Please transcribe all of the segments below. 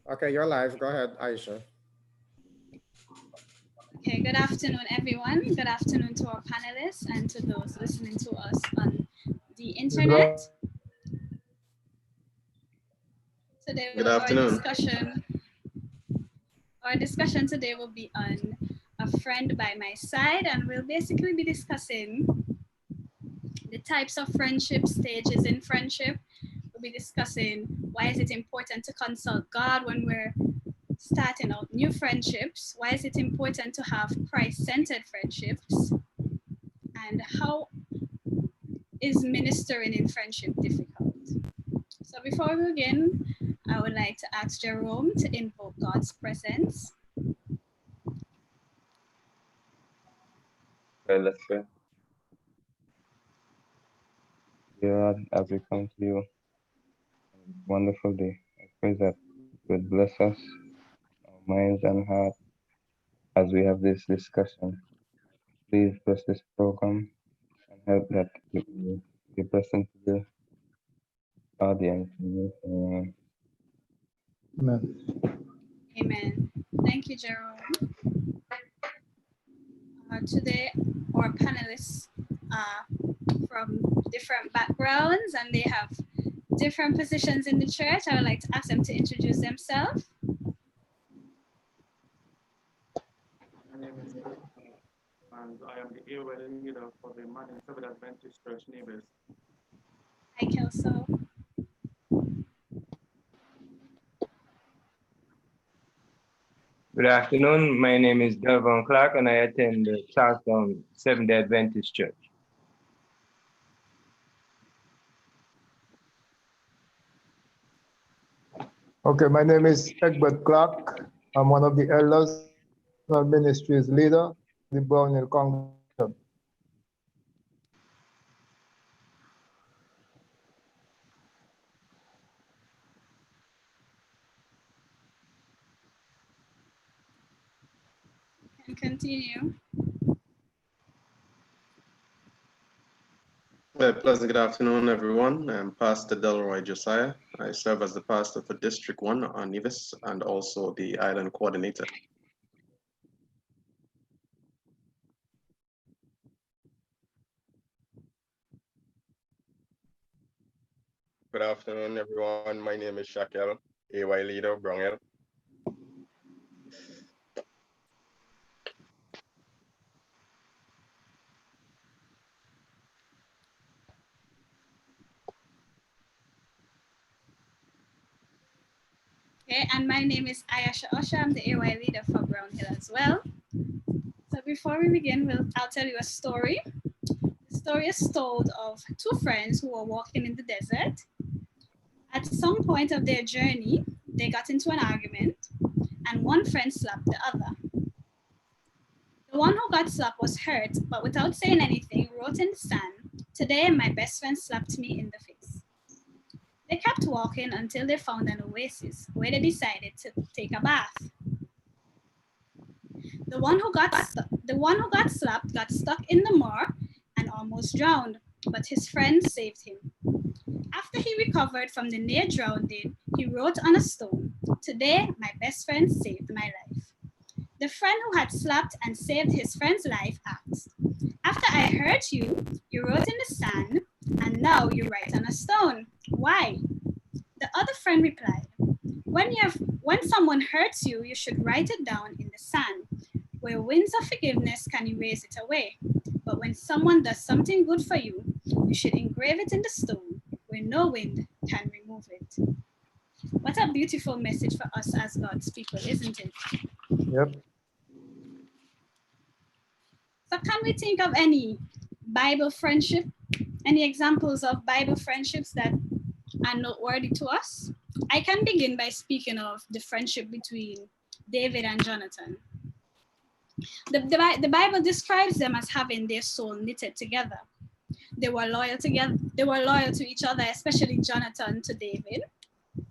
Okay, you're live. Go ahead, Aisha. Okay, good afternoon, everyone. Good afternoon to our panelists and to those listening to us on the internet. Today, Good afternoon. our discussion today will be on a friend by my side, and we'll basically be discussing the types of friendship, stages in friendship. We'll be discussing why is it important to consult God when we're starting out new friendships? Why is it important to have Christ-centered friendships? And how is ministering in friendship difficult? So before we begin, I would like to ask Jerome to invoke God's presence. Okay, let's pray. Dear God, as we come to you, on this wonderful day, I pray that you would bless us, our minds and hearts, as we have this discussion. Please bless this program and help that it will be a blessing to the audience. Amen. Amen. Thank you, Jerome. Today, our panelists are from different backgrounds and they have different positions in the church. I would like to ask them to introduce themselves. My name is Kelso, and I am the AOL leader for the Manning Seventh Adventist Church Neighbors. Hi, Kelso. Good afternoon. My name is Delvon Clark, and I attend the Charlestown Seventh-day Adventist Church. Okay, my name is Egbert Clark. I'm one of the elders and ministries leader, the Brown Hill Congregation. Can continue. Well, pleasant good afternoon, everyone. I'm Pastor Delroy Josiah. I serve as the pastor for District 1 on Nevis and also the island coordinator. Good afternoon, everyone. My name is Shakel, AY leader, Brown Hill. Okay, and my name is Ayasha Osha. I'm the AY leader for Brown Hill as well. So before we begin, I'll tell you a story. The story is told of two friends who were walking in the desert. At some point of their journey, they got into an argument and one friend slapped the other. The one who got slapped was hurt, but without saying anything, wrote in the sand, "Today my best friend slapped me in the face." They kept walking until they found an oasis where they decided to take a bath. The one who got slapped got stuck in the mire and almost drowned, but his friend saved him. After he recovered from the near drowning, he wrote on a stone, "Today my best friend saved my life." The friend who had slapped and saved his friend's life asked, "After I hurt you, you wrote in the sand, and now you write on a stone. Why?" The other friend replied, when someone hurts you, you should write it down in the sand, where winds of forgiveness can erase it away. But when someone does something good for you, you should engrave it in the stone, where no wind can remove it. What a beautiful message for us as God's people, isn't it? Yep. So can we think of any Bible friendship, any examples of Bible friendships that are noteworthy to us? I can begin by speaking of the friendship between David and Jonathan. The Bible describes them as having their soul knitted together. They were loyal together. They were loyal to each other, especially Jonathan to David.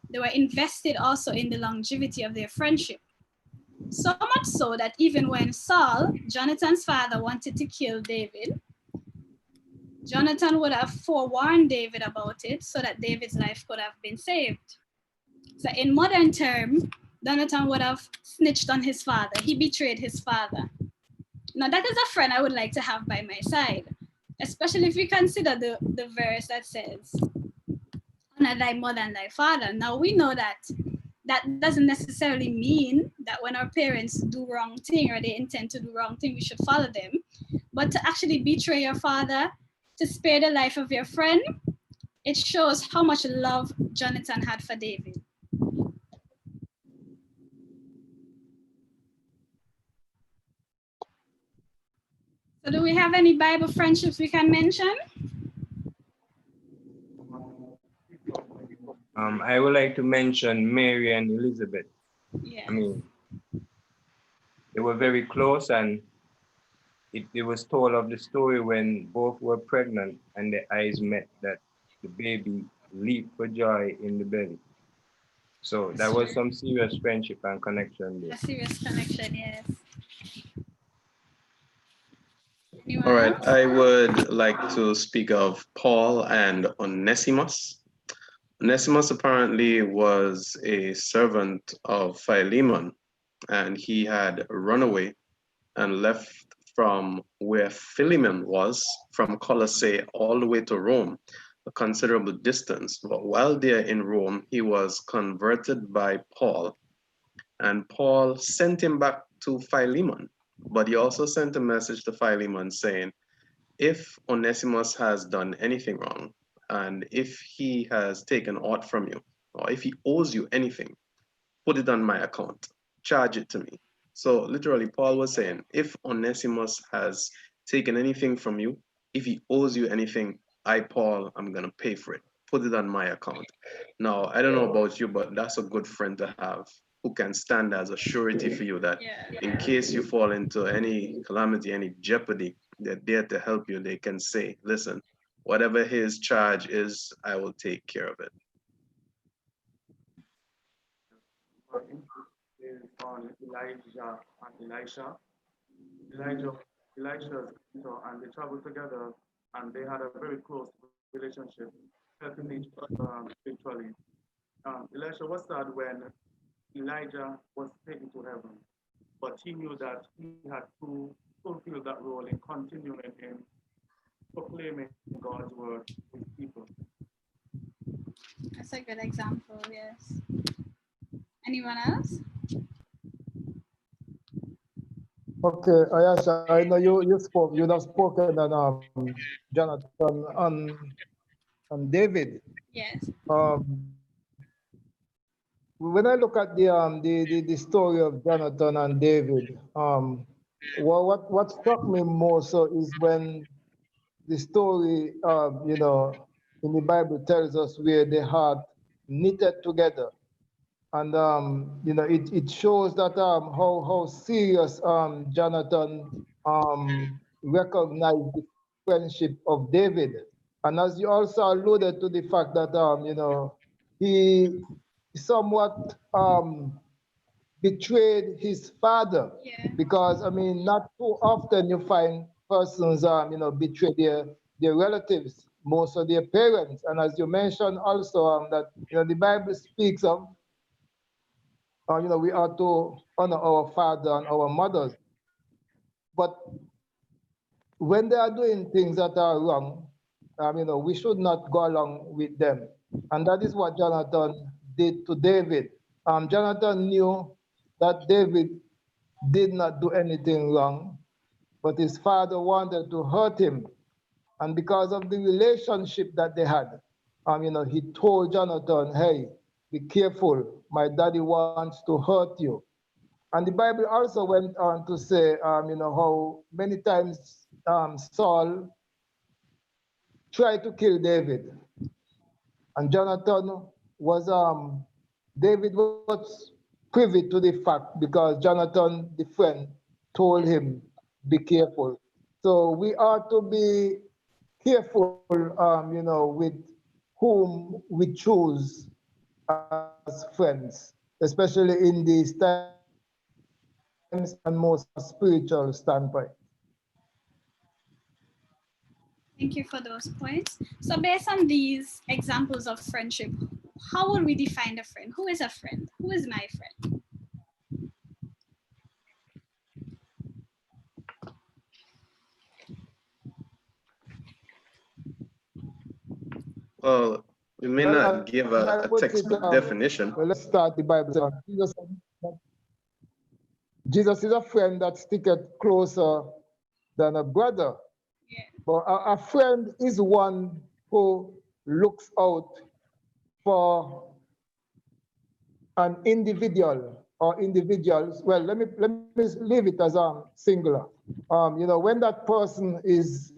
They were invested also in the longevity of their friendship. So much so that even when Saul, Jonathan's father, wanted to kill David, Jonathan would have forewarned David about it so that David's life could have been saved. So in modern terms, Jonathan would have snitched on his father. He betrayed his father. Now that is a friend I would like to have by my side, especially if we consider the verse that says, honor thy mother and thy father. Now we know that that doesn't necessarily mean that when our parents do wrong thing or they intend to do wrong thing, we should follow them. But to actually betray your father, to spare the life of your friend, it shows how much love Jonathan had for David. So do we have any Bible friendships we can mention? I would like to mention Mary and Elizabeth. Yes. I mean, they were very close, and it was told of the story when both were pregnant and their eyes met, that the baby leaped for joy in the belly. So that was some serious friendship and connection there. A serious connection, yes. Anyone All right, else? I would like to speak of Paul and Onesimus. Onesimus apparently was a servant of Philemon, and he had run away and left from where Philemon was, from Colossae all the way to Rome, a considerable distance. But while there in Rome, he was converted by Paul, and Paul sent him back to Philemon. But he also sent a message to Philemon saying, if Onesimus has done anything wrong, and if he has taken aught from you, or if he owes you anything, put it on my account, charge it to me. So literally, Paul was saying, if Onesimus has taken anything from you, if he owes you anything, I, Paul, I'm going to pay for it. Put it on my account. Now, I don't know about you, but that's a good friend to have who can stand as a surety for you that in case you fall into any calamity, any jeopardy, they're there to help you. They can say, listen, whatever his charge is, I will take care of it. Is on Elijah and Elisha. Elisha's mentor, and they traveled together, and they had a very close relationship, helping each other spiritually. Elisha was sad when Elijah was taken to heaven, but he knew that he had to fulfill that role in continuing in proclaiming God's word to his people. That's a good example, yes. Anyone else? Okay, Ayasha, I know you'd have spoken on Jonathan and David. Yes. When I look at the story of Jonathan and David, what struck me more so is when the story, in the Bible tells us where they had knitted together. And, it shows that how serious Jonathan recognized the friendship of David. And as you also alluded to the fact that, he somewhat betrayed his father, because I mean, not too often you find persons, betray their relatives, most of their parents. And as you mentioned also, that the Bible speaks of, we are to honor our father and our mothers. But when they are doing things that are wrong, we should not go along with them. And that is what Jonathan did to David. Jonathan knew that David did not do anything wrong, but his father wanted to hurt him. And because of the relationship that they had, he told Jonathan, hey, be careful, my daddy wants to hurt you. And the Bible also went on to say, how many times Saul tried to kill David. And Jonathan was, David was privy to the fact because Jonathan, the friend, told him, be careful. So we are to be careful, with whom we choose as friends, especially in these times and most spiritual standpoint. Thank you for those points. So based on these examples of friendship, how would we define a friend? Who is a friend? Who is my friend? Well, we may Well, not give I a would say, textbook definition. well, let's start the Bible. Jesus is a friend that sticketh closer than a brother. Yeah. But a friend is one who looks out for an individual or individuals. Well, let me leave it as singular. When that person is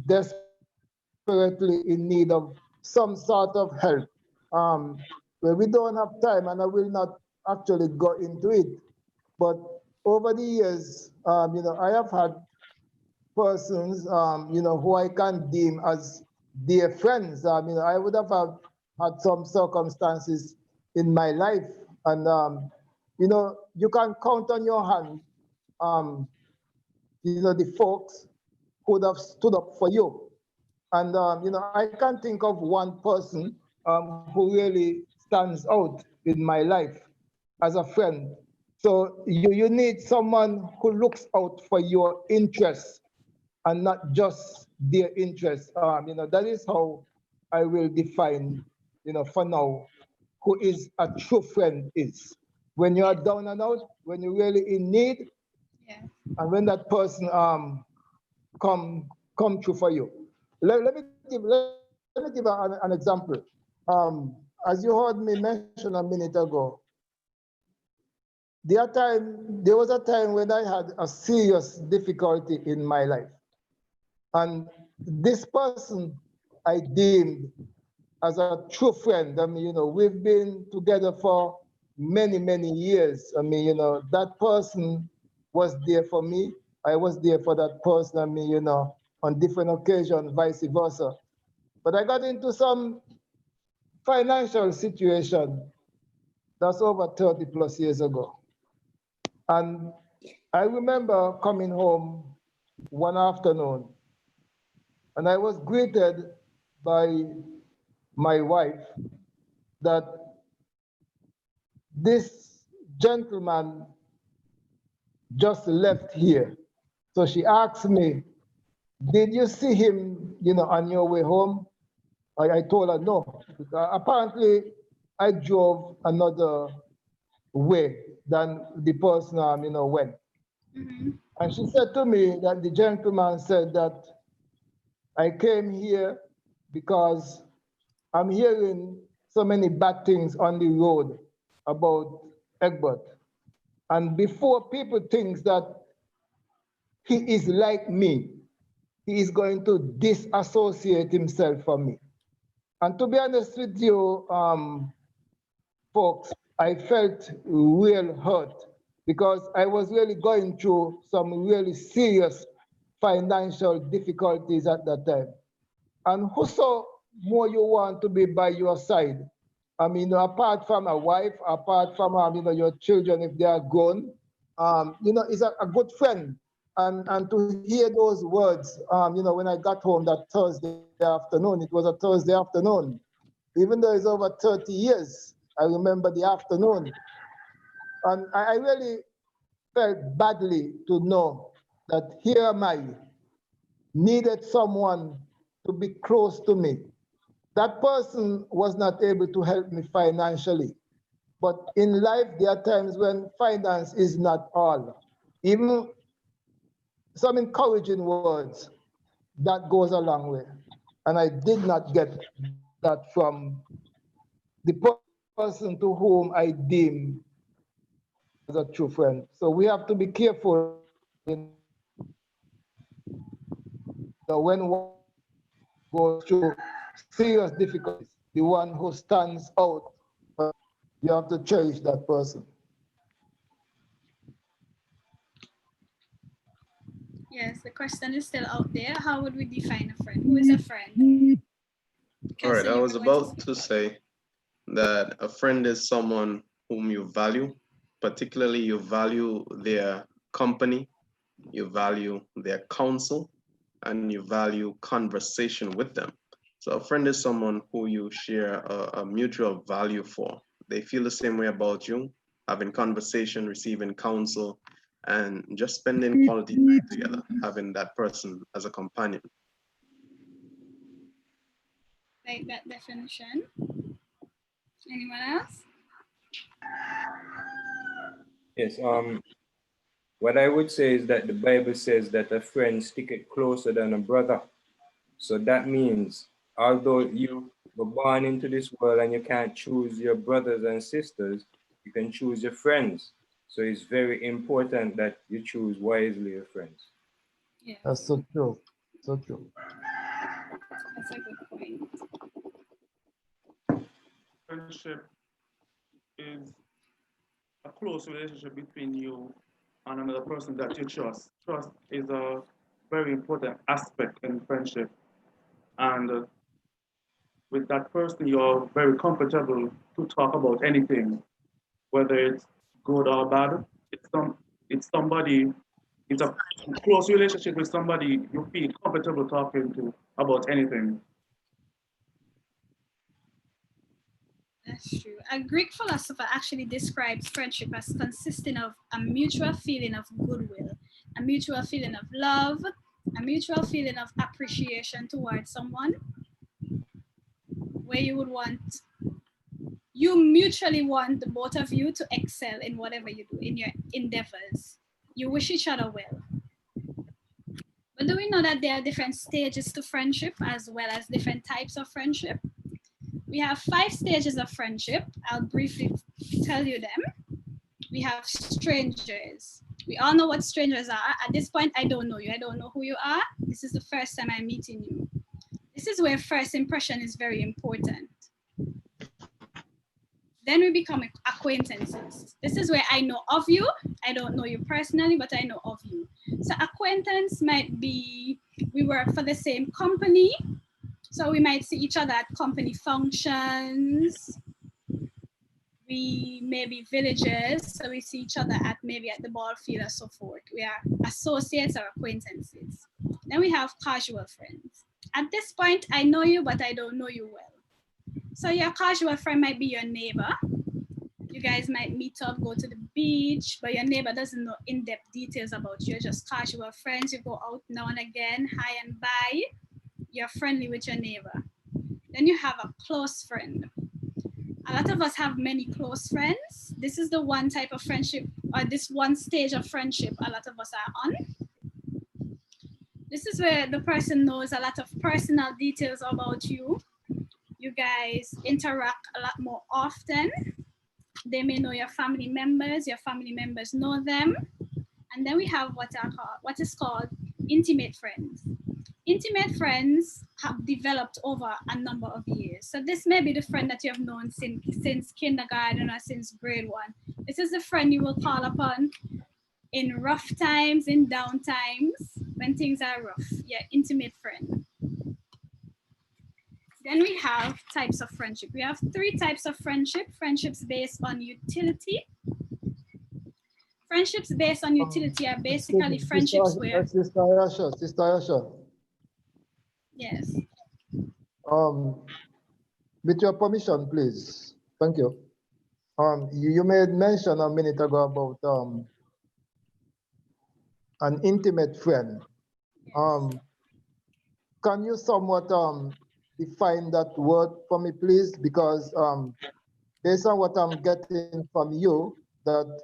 desperately in need of some sort of help, well, we don't have time, and I will not actually go into it. But over the years, I have had persons, who I can deem as dear friends. I would have had some circumstances in my life, and you can count on your hand, the folks who would have stood up for you. And I can think of one person who really stands out in my life as a friend. So you need someone who looks out for your interests and not just their interests. That is how I will define, for now, who is a true friend is. When you are down and out, when you're really in need, Yeah. and when that person come true for you. Let me give an example. As you heard me mention a minute ago, there was a time when I had a serious difficulty in my life. And this person I deemed as a true friend. We've been together for many, many years. That person was there for me. I was there for that person. On different occasions, vice versa. But I got into some financial situation that's over 30 plus years ago. And I remember coming home one afternoon, and I was greeted by my wife that this gentleman just left here. So she asked me, did you see him, on your way home? I told her no. Apparently, I drove another way than the person, went. Mm-hmm. And she said to me that the gentleman said that I came here because I'm hearing so many bad things on the road about Egbert. And before people think that he is like me, he is going to disassociate himself from me. And to be honest with you, folks, I felt real hurt because I was really going through some really serious financial difficulties at that time. And who so more you want to be by your side? Apart from a wife, apart from your children if they are grown, is a good friend. And to hear those words, when I got home that Thursday afternoon, it was a Thursday afternoon, even though it's over 30 years, I remember the afternoon. And I really felt badly to know that here am I, needed someone to be close to me. That person was not able to help me financially. But in life, there are times when finance is not all. Even some encouraging words, that goes a long way. And I did not get that from the person to whom I deem as a true friend. So we have to be careful, when one goes through serious difficulties, the one who stands out, you have to cherish that person. Yes, the question is still out there. How would we define a friend? Who is a friend? All right, Kelson, I you was were going to about to say that a friend is someone whom you value, particularly you value their company, you value their counsel, and you value conversation with them. So a friend is someone who you share a mutual value for. They feel the same way about you, having conversation, receiving counsel, and just spending quality time together, having that person as a companion. like that definition. Anyone else? Yes, what I would say is that the Bible says that a friend sticketh closer than a brother. So that means, although you were born into this world and you can't choose your brothers and sisters, you can choose your friends. So it's very important that you choose wisely your friends. Yes. That's so true. So true. That's a good point. Friendship is a close relationship between you and another person that you trust. Trust is a very important aspect in friendship. And with that person, you're very comfortable to talk about anything, whether it's good or bad. It's somebody, it's a close relationship with somebody you feel comfortable talking to about anything. That's true. A Greek philosopher actually describes friendship as consisting of a mutual feeling of goodwill, a mutual feeling of love, a mutual feeling of appreciation towards someone, where you mutually want the both of you to excel in whatever you do, in your endeavors. You wish each other well. But do we know that there are different stages to friendship as well as different types of friendship? We have 5 stages of friendship. I'll briefly tell you them. We have strangers. We all know what strangers are. At this point, I don't know you. I don't know who you are. This is the first time I'm meeting you. This is where first impression is very important. Then we become acquaintances. This is where I know of you. I don't know you personally, but I know of you. So acquaintance might be, we work for the same company. So we might see each other at company functions. We may be villagers, so we see each other at maybe at the ball field or so forth. We are associates or acquaintances. Then we have casual friends. At this point, I know you, but I don't know you well. So your casual friend might be your neighbor. You guys might meet up, go to the beach, but your neighbor doesn't know in-depth details about you. You're just casual friends. You go out now and again, hi and bye. You're friendly with your neighbor. Then you have a close friend. A lot of us have many close friends. This is the one type of friendship, or this one stage of friendship a lot of us are on. This is where the person knows a lot of personal details about you. You guys interact a lot more often. They may know your family members know them. And then we have what is called intimate friends. Intimate friends have developed over a number of years. So this may be the friend that you have known since kindergarten or since grade 1. This is the friend you will call upon in rough times, in down times, when things are rough. Yeah, intimate friend. Then we have types of friendship. We have 3 types of friendship. Friendships based on utility. Friendships based on utility are basically friendships where... Sister Ayesha. Yes. With your permission, please. Thank you. You made mention a minute ago about an intimate friend. Can you somewhat define that word for me, please? Because based on what I'm getting from you, that,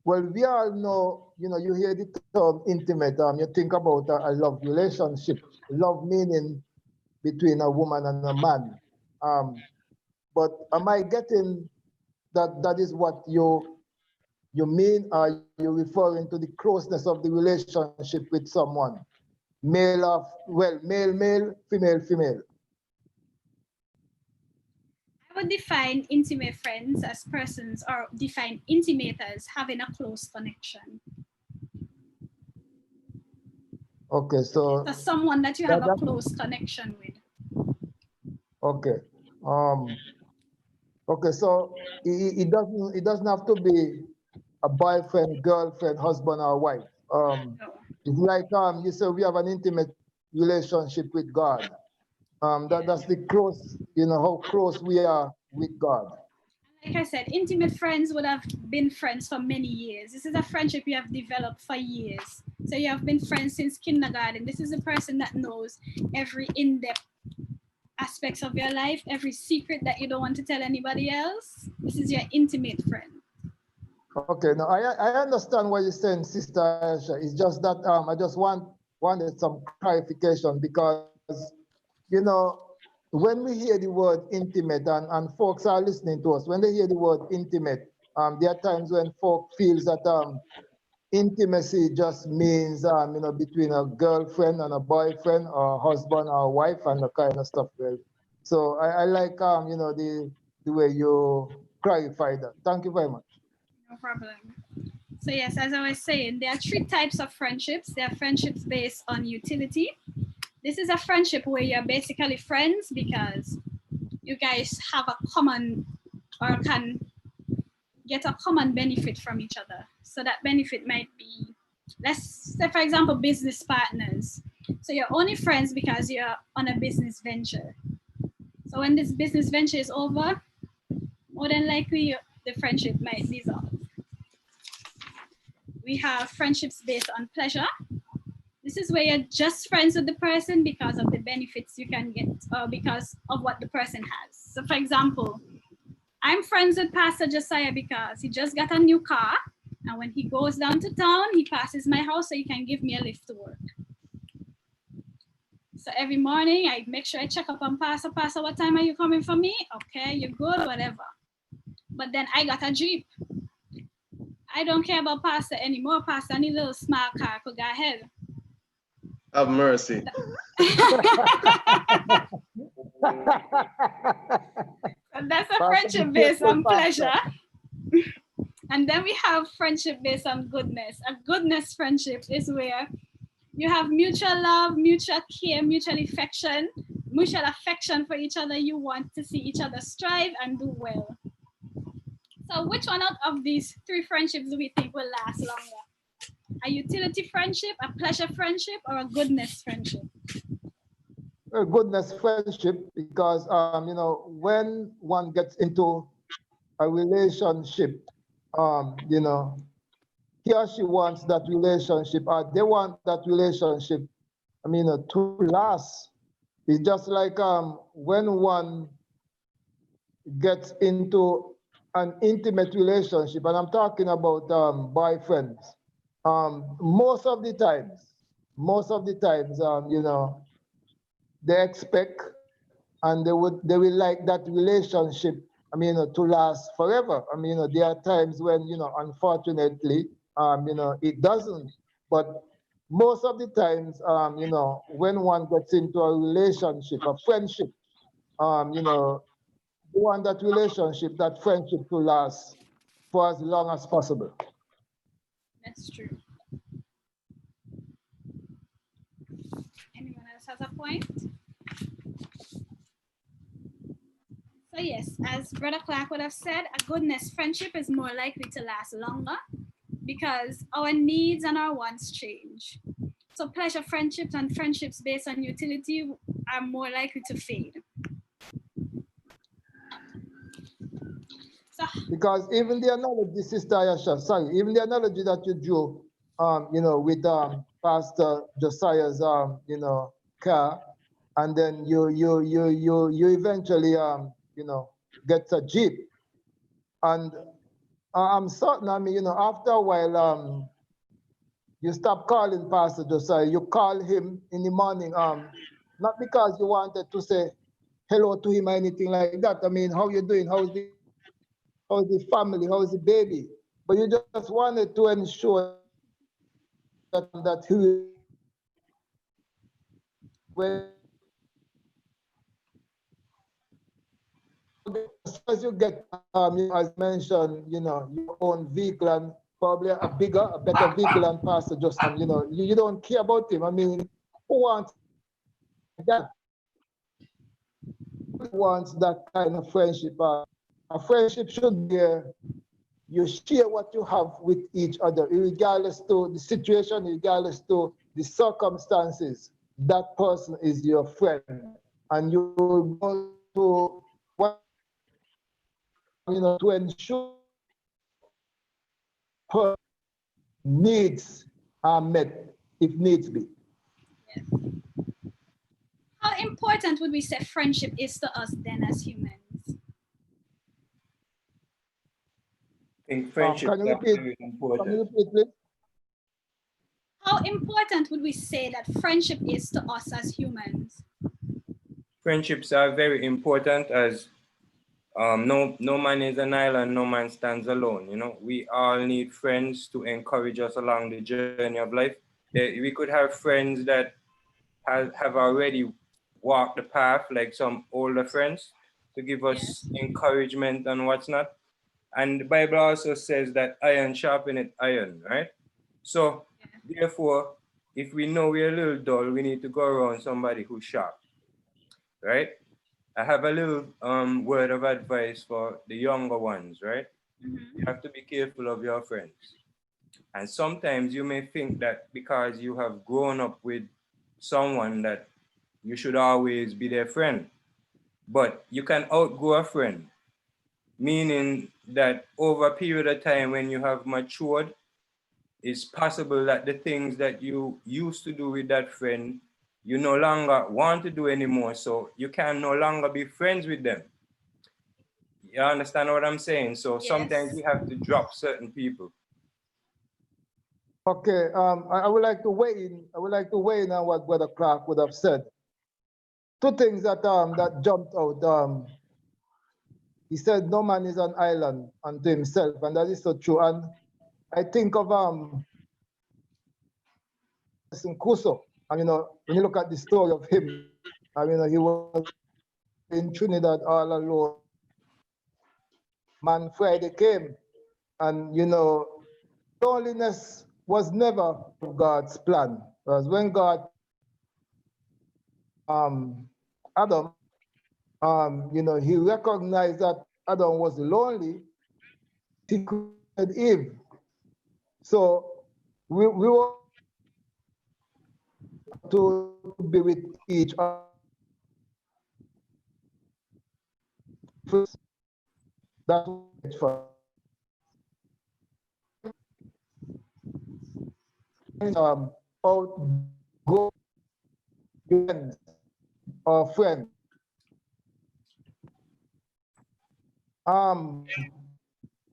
well, we all know, you hear the term intimate, you think about a love relationship, love meaning between a woman and a man. But am I getting that is what you mean? Are you referring to the closeness of the relationship with someone? Male, female, female. I would define intimate friends as persons, or define intimate as having a close connection. Okay, so someone that you have a close connection with. Okay. Okay, so it doesn't have to be a boyfriend, girlfriend, husband, or wife. No. It's like you say we have an intimate relationship with God. That's the close, how close we are with God. Like I said, intimate friends would have been friends for many years. This is a friendship you have developed for years. So you have been friends since kindergarten. This is a person that knows every in-depth aspects of your life, every secret that you don't want to tell anybody else. This is your intimate friend. Okay, now I understand what you're saying, Sister Aisha. It's just that I just wanted some clarification because, you know, when we hear the word intimate and folks are listening to us, when they hear the word intimate, there are times when folk feels that intimacy just means you know, between a girlfriend and a boyfriend or a husband or a wife and the kind of stuff. Well, so I like you know, the way you clarify that. Thank you very much. No problem. So yes, as I was saying, there are three types of friendships. There are friendships based on utility. This is a friendship where you're basically friends because you guys have a common or can get a common benefit from each other. So that benefit might be, let's say for example, business partners. So you're only friends because you're on a business venture. So when this business venture is over, more than likely the friendship might dissolve. We have friendships based on pleasure. This is where you're just friends with the person because of the benefits you can get or because of what the person has. So for example, I'm friends with Pastor Josiah because he just got a new car. And when he goes down to town, he passes my house so he can give me a lift to work. So every morning I make sure I check up on Pastor. Pastor, what time are you coming for me? Okay, you're good, whatever. But then I got a Jeep. I don't care about Pastor anymore. Pastor, any little small car could go ahead. Have mercy. And that's a friendship based on pleasure. And then we have friendship based on goodness. A goodness friendship is where you have mutual love, mutual care, mutual affection for each other. You want to see each other strive and do well. So which one out of these three friendships do we think will last longer? A utility friendship, a pleasure friendship, or a goodness friendship? A goodness friendship, because you know, when one gets into a relationship, you know, he or she wants that relationship, or they want that relationship, I mean, to last. It's just like when one gets into an intimate relationship, and I'm talking about boyfriends. Most of the times, you know, they expect and they will like that relationship, I mean, to last forever. I mean, there are times when, you know, unfortunately, you know, it doesn't. But most of the times, you know, when one gets into a relationship, a friendship, you know, you want that relationship, that friendship to last for as long as possible. That's true. Anyone else has a point? So yes, as Brother Clark would have said, a goodness friendship is more likely to last longer because our needs and our wants change. So pleasure friendships and friendships based on utility are more likely to fade. So, because even the analogy, Sister Ayasha, sorry, even the analogy that you drew, you know, with Pastor Josiah's, you know, car, and then you eventually, you know, get a Jeep, and I'm certain, I mean, you know, after a while, you stop calling Pastor Josiah, you call him in the morning, not because you wanted to say hello to him or anything like that. I mean, how you doing? How's the family? How's the baby? But you just wanted to ensure that he when as you get you know, as mentioned, you know, your own vehicle and probably a bigger, a better vehicle and Pastor just you know, you don't care about him. I mean, who wants that? Who wants that kind of friendship? A friendship should be you share what you have with each other, regardless to the situation, regardless to the circumstances. That person is your friend, and you go to what, you know, to ensure her needs are met if needs be. yes. How important would we say friendship is to us then as humans? I think friendships Can you are repeat? very Can important. you repeat, please? How important would we say that friendship is to us as humans? Friendships are very important as no man is an island, no man stands alone. You know, we all need friends to encourage us along the journey of life. We could have friends that have already walked the path, like some older friends, to give us Yes. encouragement and what's not. And the Bible also says that iron sharpeneth iron, right? So therefore, if we know we're a little dull, we need to go around somebody who's sharp, right? I have a little word of advice for the younger ones, right? You have to be careful of your friends. And sometimes you may think that because you have grown up with someone that you should always be their friend, but you can outgrow a friend, meaning that over a period of time when you have matured, it's possible that the things that you used to do with that friend, you no longer want to do anymore. So you can no longer be friends with them. You understand what I'm saying? So sometimes Yes. you have to drop certain people. Okay, I would like to weigh in. I would like to weigh in on what Brother Clark would have said. Two things that that jumped out. He said, "No man is an island unto himself," and that is so true. And I think of Crusoe. And when you look at the story of him, he was in Trinidad all alone. Man Friday came, and loneliness was never God's plan. Because when God Adam, he recognized that Adam was lonely. He created Eve. So we were to be with each other. That's for outgo friends or friends.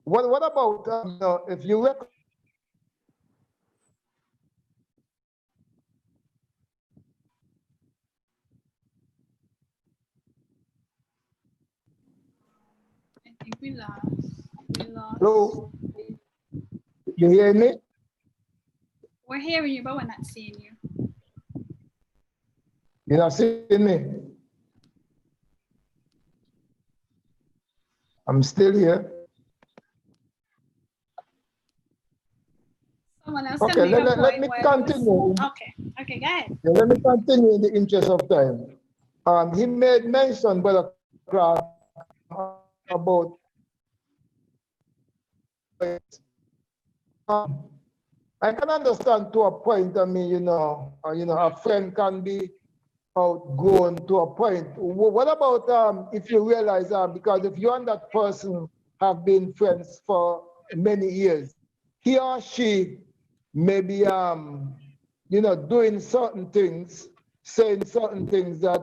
What about if you recognize I think we lost. We lost. hello? You hear me? We're hearing you, but we're not seeing you. You're not seeing me? I'm still here. Someone else Okay, can make a let point me while continue. Okay, okay, go ahead. Yeah, let me continue in the interest of time. He made mention, Brother Clark, about I can understand to a point. I mean, a friend can be outgrown to a point. What about if you realize because if you and that person have been friends for many years, he or she may be doing certain things, saying certain things that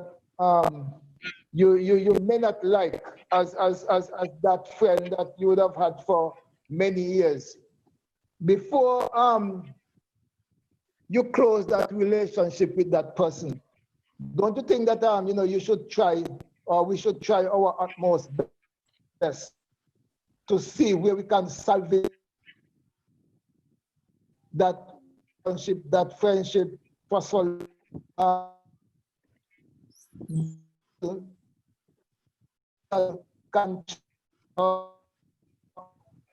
you may not like as that friend that you would have had for many years. Before you close that relationship with that person, don't you think that you should try, or we should try our utmost best to see where we can salvage that friendship for so can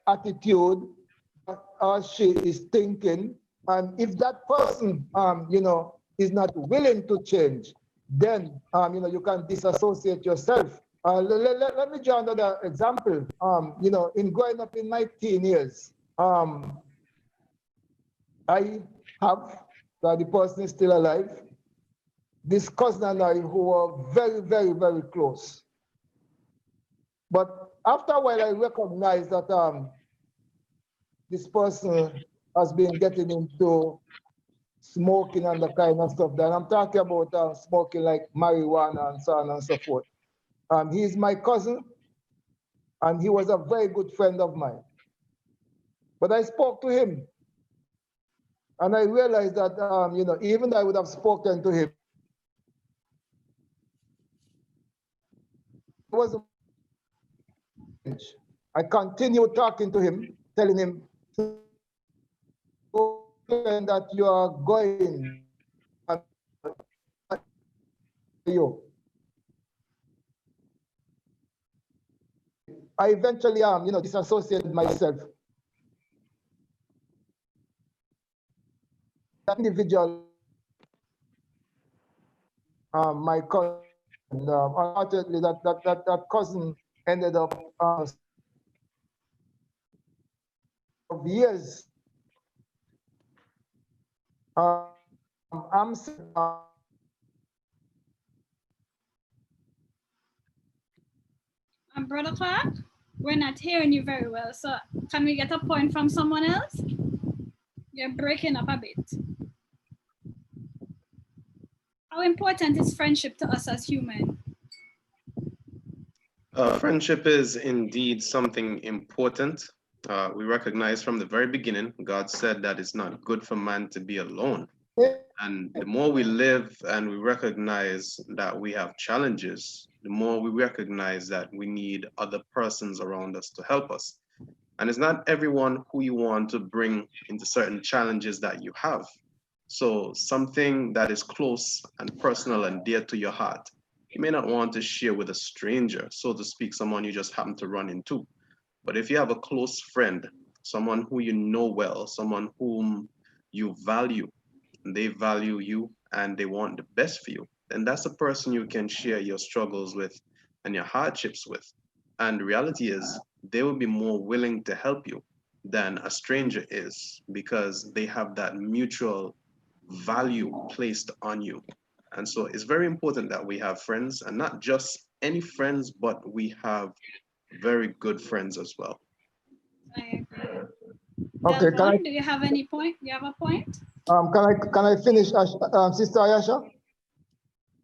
attitude or she is thinking, and if that person is not willing to change, then you can disassociate yourself. Let me draw another example. In growing up in my teen years, I have, the person is still alive, this cousin and I who were very, very, very close. But after a while, I recognized that this person has been getting into smoking and the kind of stuff. That I'm talking about smoking like marijuana and so on and so forth. He's my cousin, and he was a very good friend of mine. But I spoke to him, and I realized that even though I would have spoken to him, it wasn't. I continued talking to him, telling him that you are going you. I eventually disassociated myself. That individual, my cousin, unfortunately, that cousin ended up of years. I'm Brother Clark, we're not hearing you very well. So can we get a point from someone else? You're breaking up a bit. How important is friendship to us as humans? Friendship is indeed something important. We recognize from the very beginning, God said that it's not good for man to be alone. And the more we live and we recognize that we have challenges, the more we recognize that we need other persons around us to help us. And it's not everyone who you want to bring into certain challenges that you have. So something that is close and personal and dear to your heart, you may not want to share with a stranger, so to speak, someone you just happen to run into. But if you have a close friend, someone who you know well, someone whom you value, and they value you and they want the best for you, then that's a person you can share your struggles with and your hardships with. And the reality is, they will be more willing to help you than a stranger is because they have that mutual value placed on you. And so it's very important that we have friends, and not just any friends, but we have very good friends as well. I agree. Okay, Delvon, do you have any point? Do you have a point? Can I finish, Sister Ayasha?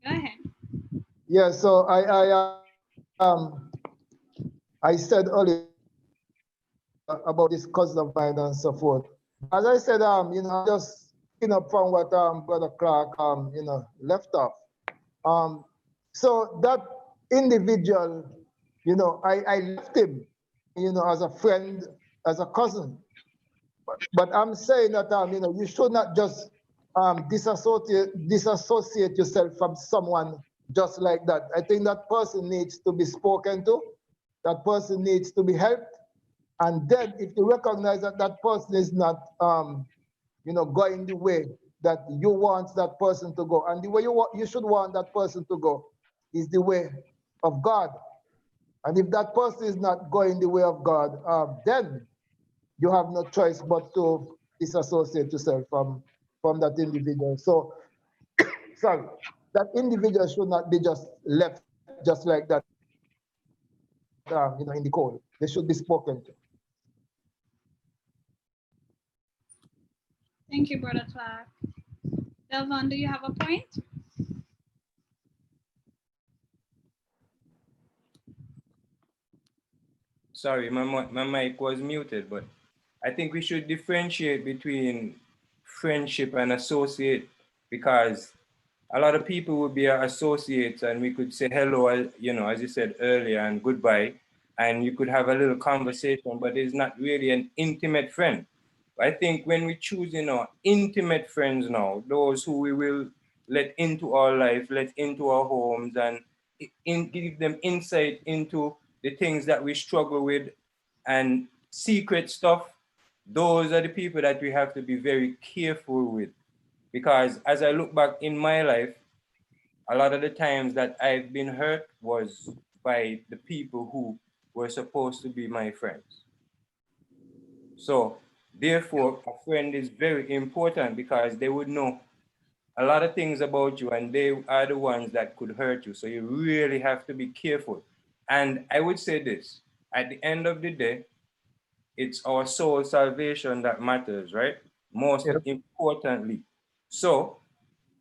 Go ahead. Yeah. So I said earlier about this cousin of mine and so forth. As I said, just up from what Brother Clark left off. So that individual, I left him, as a friend, as a cousin. But I'm saying that you should not just disassociate yourself from someone just like that. I think that person needs to be spoken to. That person needs to be helped. And then if you recognize that that person is not going the way that you want that person to go, and the way you should want that person to go is the way of God. And if that person is not going the way of God, then you have no choice but to disassociate yourself from that individual. So, sorry, that individual should not be just left just like that, in the cold. They should be spoken to. Thank you, Brother Clark. Delvon, do you have a point? Sorry, my mic was muted, but I think we should differentiate between friendship and associate, because a lot of people would be our associates and we could say hello, as you said earlier, and goodbye, and you could have a little conversation, but it's not really an intimate friend. I think when we choose, intimate friends now, those who we will let into our life, let into our homes, and give them insight into the things that we struggle with and secret stuff, those are the people that we have to be very careful with. Because as I look back in my life, a lot of the times that I've been hurt was by the people who were supposed to be my friends. So therefore, a friend is very important because they would know a lot of things about you and they are the ones that could hurt you. So you really have to be careful. And I would say this, at the end of the day, it's our soul salvation that matters, right? Most importantly. So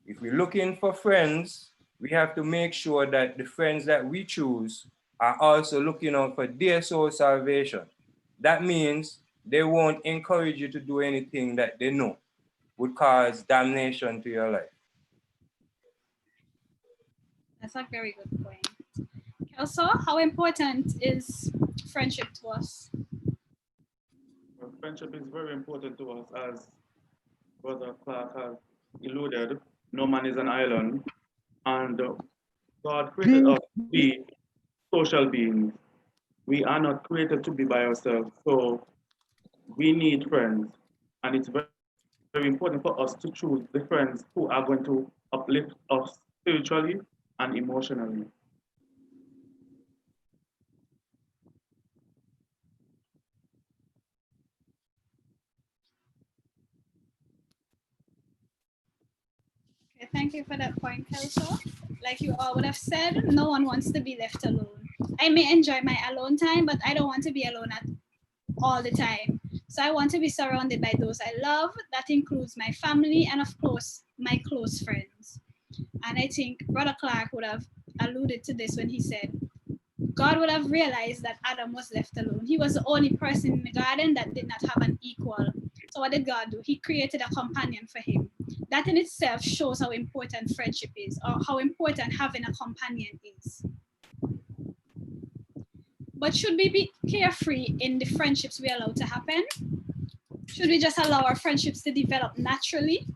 if we're looking for friends, we have to make sure that the friends that we choose are also looking out for their soul salvation. That means they won't encourage you to do anything that they know would cause damnation to your life. That's a very good point. Also, how important is friendship to us? Friendship is very important to us, as Brother Clark has alluded. No man is an island, and God created us to be social beings. We are not created to be by ourselves, so we need friends, and it's very important for us to choose the friends who are going to uplift us spiritually and emotionally. Okay, thank you for that point, Kelso. Like you all would have said, no one wants to be left alone. I may enjoy my alone time, but I don't want to be alone at all the time. So I want to be surrounded by those I love. That includes my family and, of course, my close friends. And I think Brother Clark would have alluded to this when he said, God would have realized that Adam was left alone. He was the only person in the garden that did not have an equal. So what did God do? He created a companion for him. That in itself shows how important friendship is, or how important having a companion is. But should we be carefree in the friendships we allow to happen? Should we just allow our friendships to develop naturally?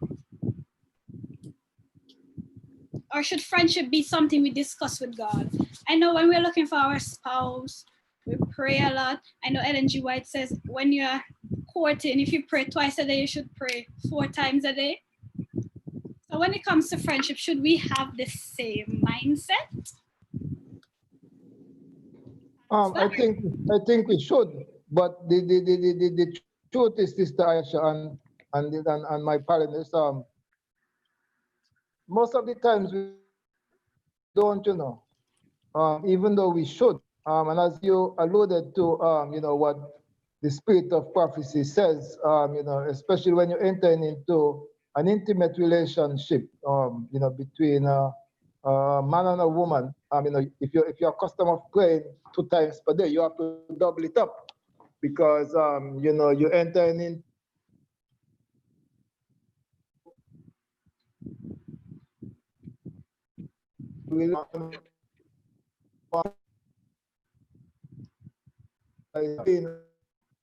Or should friendship be something we discuss with God? I know when we're looking for our spouse, we pray a lot. I know Ellen G. White says when you're courting, if you pray twice a day, you should pray 4 times a day. So when it comes to friendship, should we have the same mindset? I think we should, but the truth is, Sister Aisha and my partners, most of the times we don't, even though we should. And as you alluded to, what the spirit of prophecy says, especially when you're entering into an intimate relationship, between a man and a woman. If you're accustomed of praying 2 times per day, you have to double it up because, you're entering in.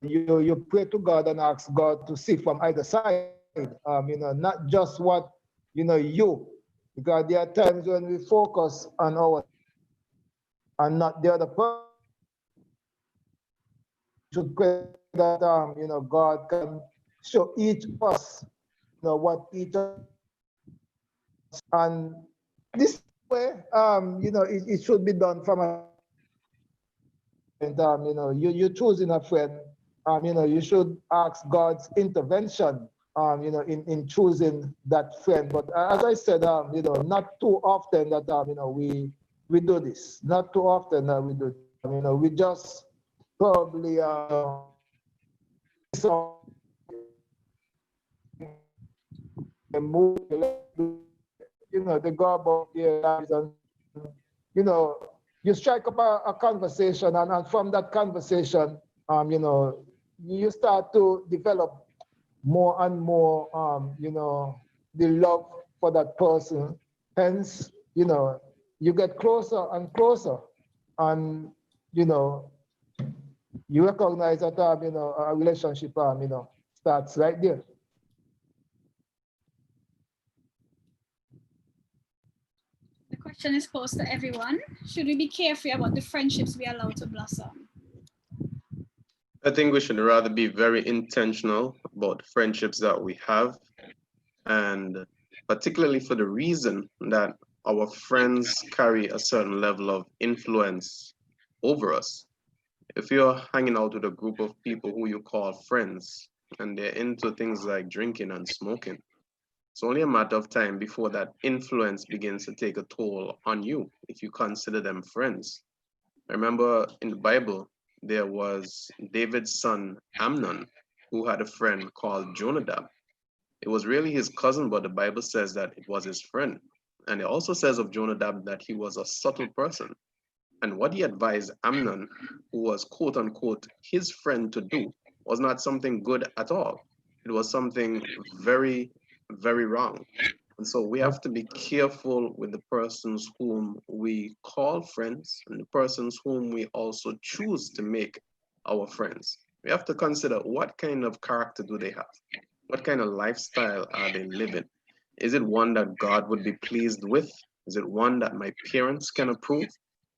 You pray to God and ask God to see from either side, not just what, you, because there are times when we focus on our and not the other person. Should pray that, God can show each of us, what each of us, and this way, it should be done from a, you choosing a friend, you should ask God's intervention, in choosing that friend. But as I said, not too often that, we do this. Not too often that we do. We just probably so move, they go about their lives and, you strike up a conversation, and from that conversation, you start to develop more and more, the love for that person. Hence, you get closer and closer, and, you recognize that, a relationship, starts right there. The question is posed to everyone. Should we be careful about the friendships we allow to blossom? I think we should rather be very intentional about the friendships that we have, and particularly for the reason that our friends carry a certain level of influence over us. If you're hanging out with a group of people who you call friends and they're into things like drinking and smoking, it's only a matter of time before that influence begins to take a toll on you if you consider them friends. Remember in the Bible, there was David's son Amnon who had a friend called Jonadab. It was really his cousin, but the Bible says that it was his friend. And it also says of Jonadab that he was a subtle person. And what he advised Amnon, who was quote unquote his friend, to do was not something good at all. It was something very, very wrong. And so we have to be careful with the persons whom we call friends and the persons whom we also choose to make our friends. We have to consider what kind of character do they have? What kind of lifestyle are they living? Is it one that God would be pleased with? Is it one that my parents can approve?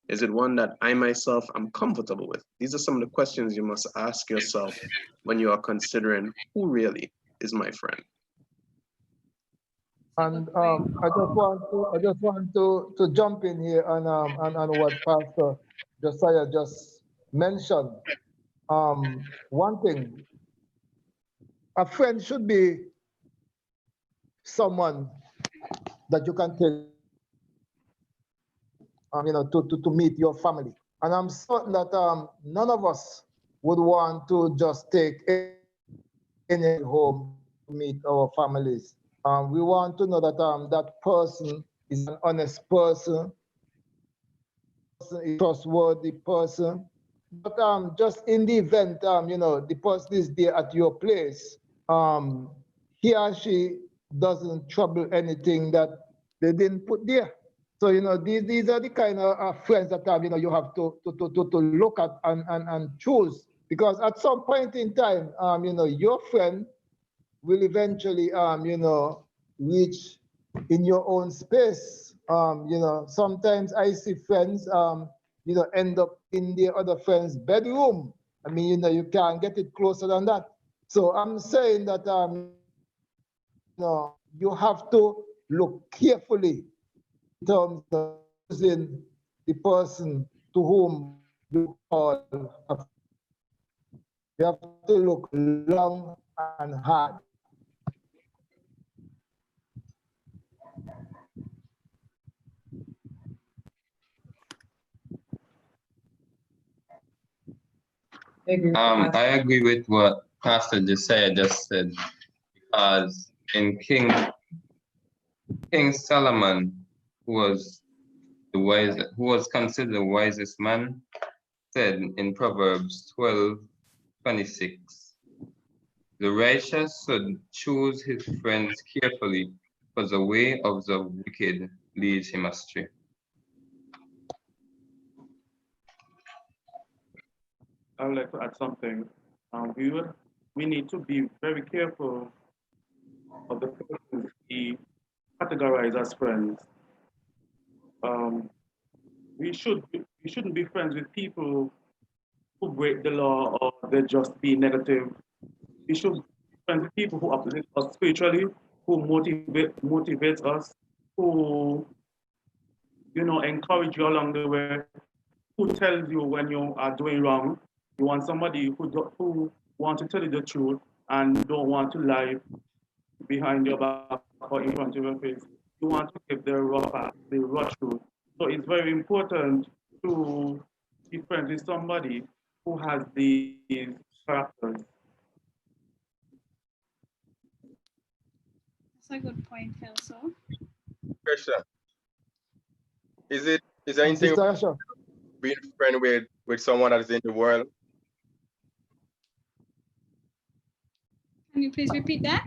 Is it one that I myself am comfortable with? These are some of the questions you must ask yourself when you are considering who really is my friend. And I just want to jump in here on what Pastor Josiah just mentioned. One thing, a friend should be someone that you can take, to meet your family. And I'm certain that none of us would want to just take any home to meet our families. We want to know that that person is an honest person, a trustworthy person. But just in the event, the person is there at your place, he or she doesn't trouble anything that they didn't put there. So, these are the kind of friends that you have to look at and choose. Because at some point in time, your friend will eventually, reach in your own space. Sometimes I see friends, end up in their other friend's bedroom. I mean, you can't get it closer than that. So I'm saying that, you have to look carefully in terms of choosing the person to whom you call a friend. You have to look long and hard. I agree with what Pastor Josiah just said, because in King Solomon, who was considered the wisest man, said in Proverbs 12:26, the righteous should choose his friends carefully, because the way of the wicked leads him astray. I would like to add something. We need to be very careful of the persons we categorize as friends. We shouldn't be friends with people who break the law or they just be negative. We should be friends with people who uplift us spiritually, who motivates us, who encourage you along the way, who tells you when you are doing wrong. You want somebody who wants to tell you the truth and don't want to lie behind your back or in front of your face. You want to give the raw fact, the raw truth. So it's very important to be friends with somebody who has these characters. That's a good point, Kelso. Question. Is there anything Sister Asha, being friend with someone that is in the world? Can you please repeat that?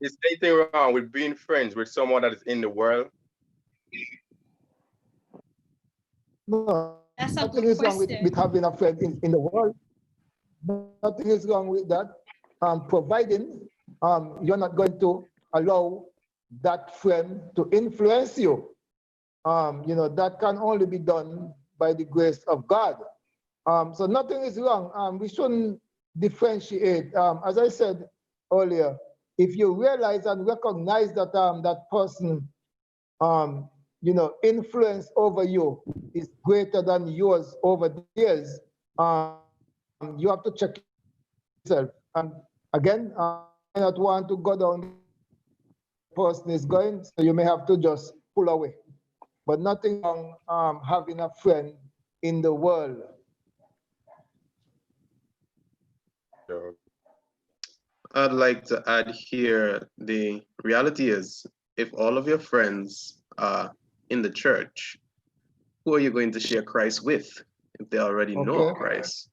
Is there anything wrong with being friends with someone that is in the world? no, That's a nothing good is wrong with question. having a friend in the world. Nothing is wrong with that. Providing you're not going to allow that friend to influence you. That can only be done by the grace of God. So nothing is wrong. We shouldn't differentiate. As I said earlier, if you realize and recognize that that person, influence over you is greater than yours over theirs, you have to check yourself. And again, you not want to go down the person is going, so you may have to just pull away. But nothing wrong having a friend in the world. I'd like to add here the reality is if all of your friends are in the church, who are you going to share Christ with if they already know Okay. Christ?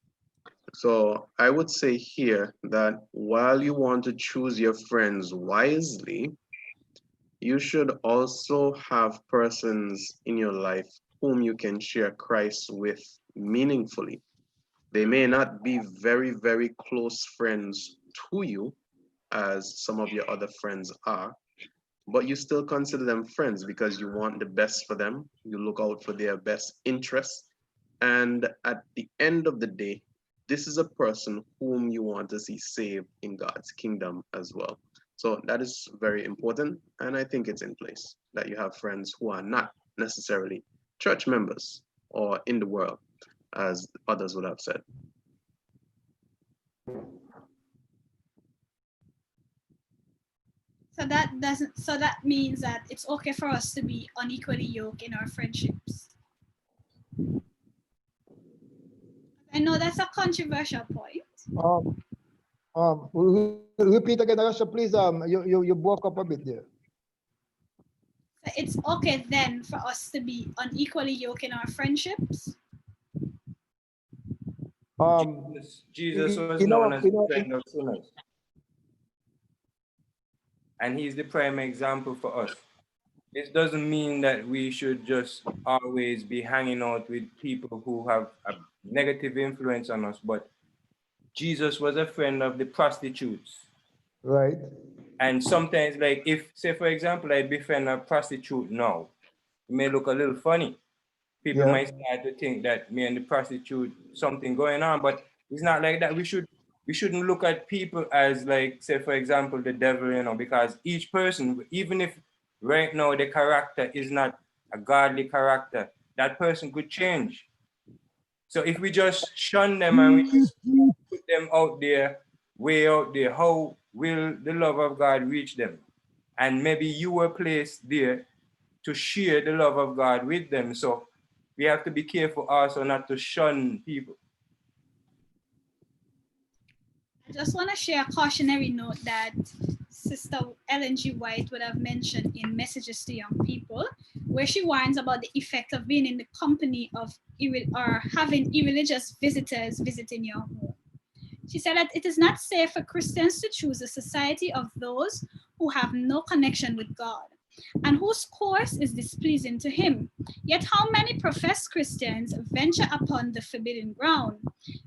So I would say here that while you want to choose your friends wisely, you should also have persons in your life whom you can share Christ with meaningfully. They may not be very, very close friends to you, as some of your other friends are, but you still consider them friends because you want the best for them. You look out for their best interests. And at the end of the day, this is a person whom you want to see saved in God's kingdom as well. So that is very important. And I think it's in place that you have friends who are not necessarily church members or in the world, as others would have said. So that means that it's okay for us to be unequally yoked in our friendships. I know that's a controversial point. Repeat again, Rasha, please. You broke up a bit there. So it's okay then for us to be unequally yoked in our friendships. Jesus was known as the friend of sinners. And he's the prime example for us. This doesn't mean that we should just always be hanging out with people who have a negative influence on us, but Jesus was a friend of the prostitutes. Right. And sometimes, like if, say for example, I befriend a prostitute now, it may look a little funny. People might start to think that me and the prostitute, something going on, but it's not like that. We shouldn't look at people as like, say for example, the devil, you know, because each person, even if right now the character is not a godly character, that person could change. So if we just shun them and we just put them out there, way out there, how will the love of God reach them? And maybe you were placed there to share the love of God with them. So we have to be careful also not to shun people. I just want to share a cautionary note that Sister Ellen G. White would have mentioned in Messages to Young People, where she warns about the effect of being in the company of or having irreligious visitors visiting your home. She said that it is not safe for Christians to choose a society of those who have no connection with God and whose course is displeasing to Him. Yet, how many professed Christians venture upon the forbidden ground?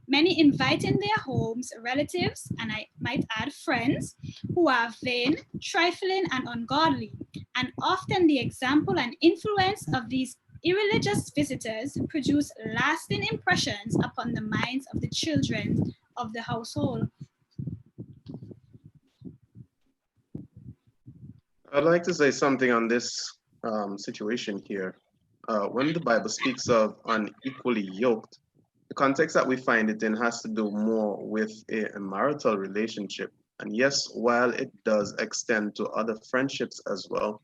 Many invite in their homes relatives, and I might add friends, who are vain, trifling, and ungodly. And often the example and influence of these irreligious visitors produce lasting impressions upon the minds of the children of the household. I'd like to say something on this situation here. When the Bible speaks of unequally yoked, the context that we find it in has to do more with a marital relationship. And yes, while it does extend to other friendships as well,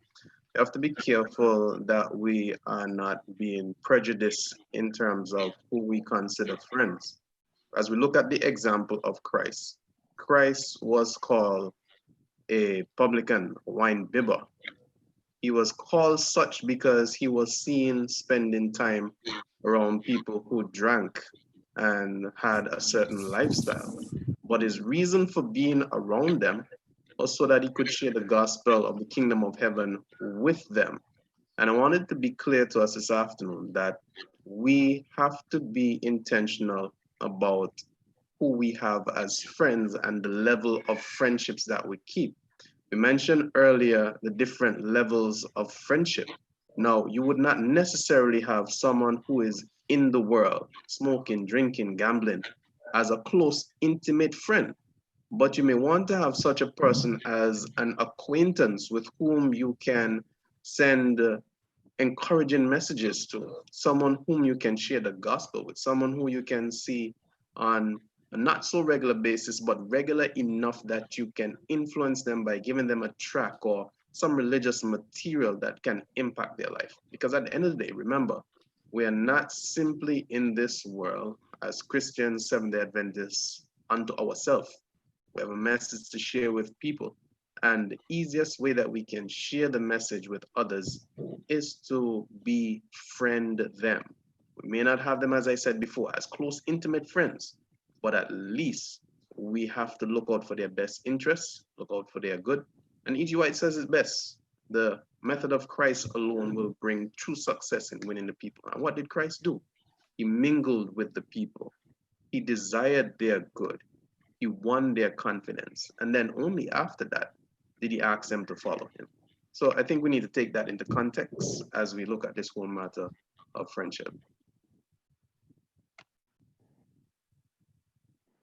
we have to be careful that we are not being prejudiced in terms of who we consider friends. As we look at the example of Christ, Christ was called a publican, wine bibber. He was called such because he was seen spending time around people who drank and had a certain lifestyle. But his reason for being around them was so that he could share the gospel of the kingdom of heaven with them. And I wanted to be clear to us this afternoon that we have to be intentional about who we have as friends and the level of friendships that we keep. We mentioned earlier the different levels of friendship. Now, you would not necessarily have someone who is in the world, smoking, drinking, gambling, as a close, intimate friend. But you may want to have such a person as an acquaintance with whom you can send encouraging messages to, someone whom you can share the gospel with, someone who you can see on a not so regular basis, but regular enough that you can influence them by giving them a track or some religious material that can impact their life. Because at the end of the day, remember, we are not simply in this world as Christians, Seventh-day Adventists, unto ourselves. We have a message to share with people. And the easiest way that we can share the message with others is to befriend them. We may not have them, as I said before, as close, intimate friends, but at least we have to look out for their best interests, look out for their good. And E.G. White says it best: the method of Christ alone will bring true success in winning the people. And what did Christ do? He mingled with the people. He desired their good. He won their confidence. And then only after that did he ask them to follow him. So I think we need to take that into context as we look at this whole matter of friendship.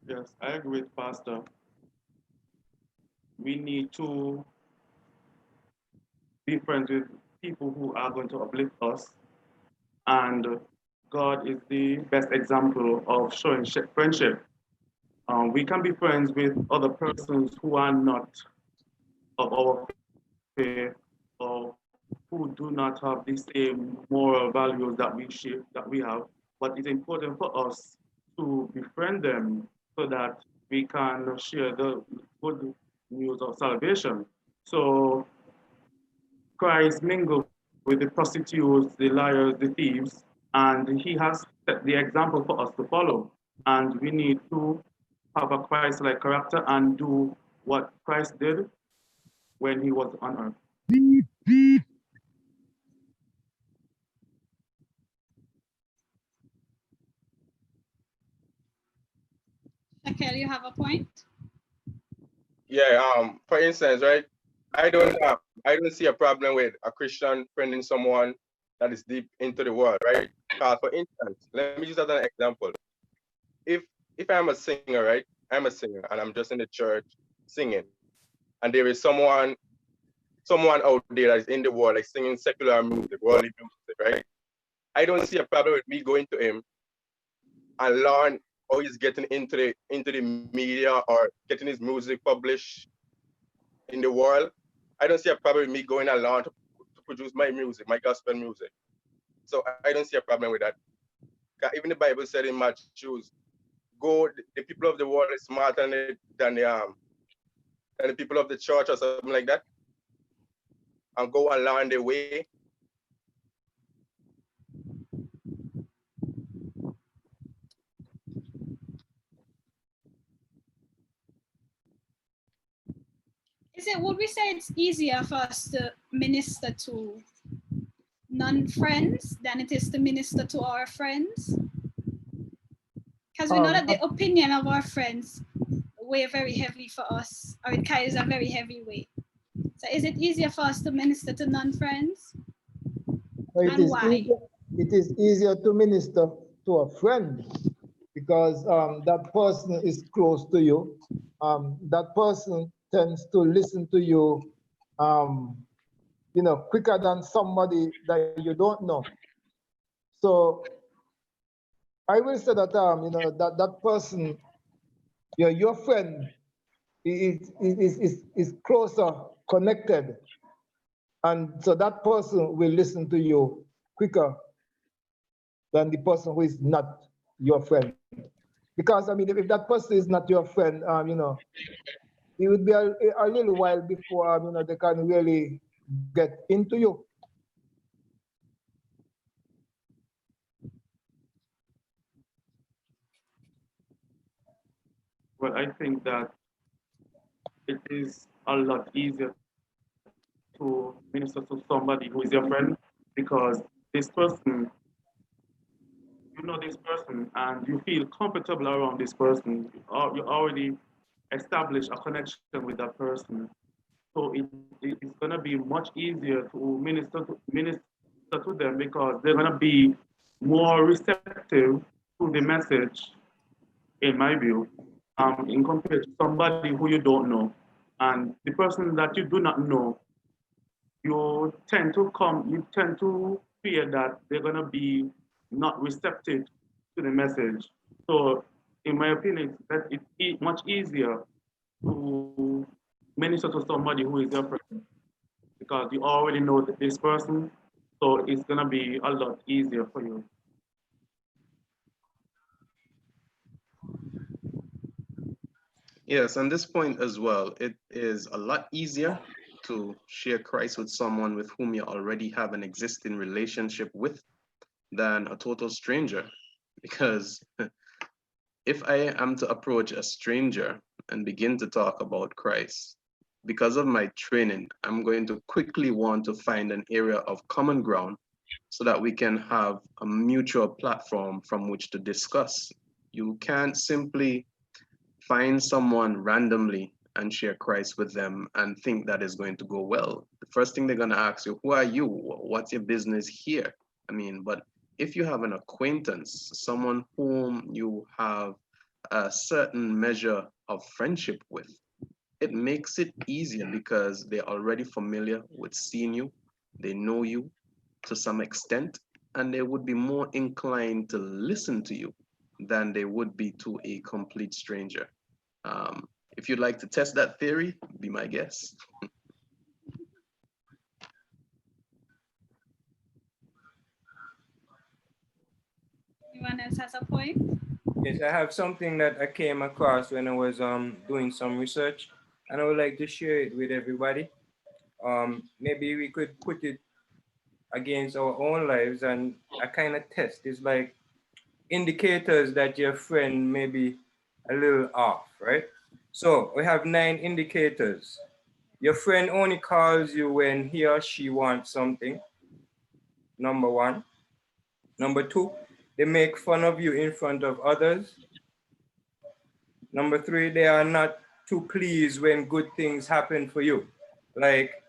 Yes, I agree with Pastor. We need to be friends with people who are going to uplift us. And God is the best example of showing friendship. We can be friends with other persons who are not of our faith or who do not have the same moral values that we share, that we have. But it's important for us to befriend them so that we can share the good news of salvation. So Christ mingled with the prostitutes, the liars, the thieves, and he has set the example for us to follow. And we need to have a Christ-like character and do what Christ did when he was on earth. Shakel, you have a point? Yeah, for instance, right? I don't see a problem with a Christian friending someone that is deep into the world, right? For instance, let me use that as an example. If I'm a singer, right? I'm a singer and I'm just in the church singing, and there is someone out there that is in the world like singing secular music, worldly music, right? I don't see a problem with me going to him and learn how he's getting into the media or getting his music published in the world. I don't see a problem with me going and learn to produce my music, my gospel music. So I don't see a problem with that. Even the Bible said in Matthew, the people of the world is smarter than the people of the church or something like that, and go and learn their way. Would we say it's easier for us to minister to non-friends than it is to minister to our friends? Because we know that the opinion of our friends weigh very heavy for us, or it carries a very heavy weight. So is it easier for us to minister to non-friends? And why? It is easier to minister to a friend because that person is close to you. That person tends to listen to you, quicker than somebody that you don't know. So I will say that that person, your friend is closer connected, and so that person will listen to you quicker than the person who is not your friend. Because I mean, if that person is not your friend, it would be a little while before they can really get into you. Well, I think that it is a lot easier to minister to somebody who is your friend because this person, you know this person and you feel comfortable around this person. You already establish a connection with that person. So it's going to be much easier to minister to them because they're going to be more receptive to the message, in my view, in compared to somebody who you don't know. And the person that you do not know, you tend to fear that they're going to be not receptive to the message. So, in my opinion, it's much easier to minister to somebody who is your friend because you already know this person, so it's gonna be a lot easier for you. Yes, and this point as well, it is a lot easier to share Christ with someone with whom you already have an existing relationship with than a total stranger. Because if I am to approach a stranger and begin to talk about Christ, because of my training, I'm going to quickly want to find an area of common ground so that we can have a mutual platform from which to discuss. You can't simply find someone randomly and share Christ with them and think that is going to go well. The first thing they're going to ask you, who are you? What's your business here? I mean, but if you have an acquaintance, someone whom you have a certain measure of friendship with, it makes it easier because they're already familiar with seeing you, they know you to some extent, and they would be more inclined to listen to you than they would be to a complete stranger. Um, if you'd like to test that theory, be my guest. Anyone else has a point? Yes, I have something that I came across when I was doing some research, and I would like to share it with everybody. Maybe we could put it against our own lives and a kind of test. It's like indicators that your friend may be a little off, right? So we have 9 indicators. Your friend only calls you when he or she wants something, number one. Number two, they make fun of you in front of others. Number three, they are not too pleased when good things happen for you. Like